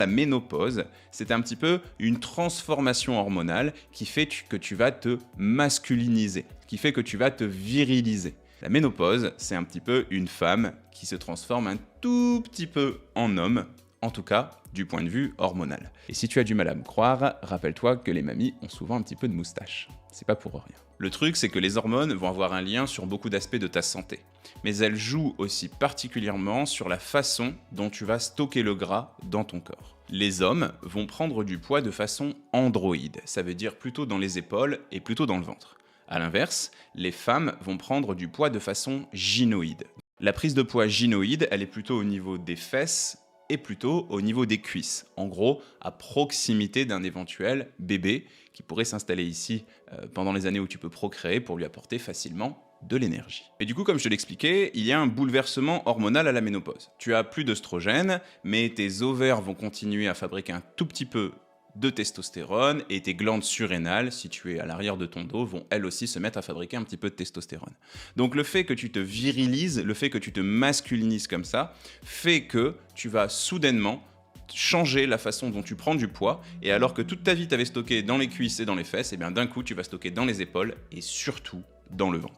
La ménopause, c'est un petit peu une transformation hormonale qui fait que tu vas te masculiniser, qui fait que tu vas te viriliser. La ménopause, c'est un petit peu une femme qui se transforme un tout petit peu en homme, en tout cas du point de vue hormonal. Et si tu as du mal à me croire, rappelle-toi que les mamies ont souvent un petit peu de moustache. C'est pas pour rien. Le truc, c'est que les hormones vont avoir un lien sur beaucoup d'aspects de ta santé. Mais elles jouent aussi particulièrement sur la façon dont tu vas stocker le gras dans ton corps. Les hommes vont prendre du poids de façon androïde, ça veut dire plutôt dans les épaules et plutôt dans le ventre. A l'inverse, les femmes vont prendre du poids de façon gynoïde. La prise de poids gynoïde, elle est plutôt au niveau des fesses et plutôt au niveau des cuisses. En gros, à proximité d'un éventuel bébé qui pourrait s'installer ici pendant les années où tu peux procréer pour lui apporter facilement de l'énergie. Et du coup, comme je te l'expliquais, il y a un bouleversement hormonal à la ménopause. Tu as plus d'œstrogène, mais tes ovaires vont continuer à fabriquer un tout petit peu de testostérone et tes glandes surrénales, situées à l'arrière de ton dos, vont elles aussi se mettre à fabriquer un petit peu de testostérone. Donc le fait que tu te virilises, le fait que tu te masculinises comme ça, fait que tu vas soudainement changer la façon dont tu prends du poids, et alors que toute ta vie tu avais stocké dans les cuisses et dans les fesses, et bien d'un coup tu vas stocker dans les épaules et surtout dans le ventre.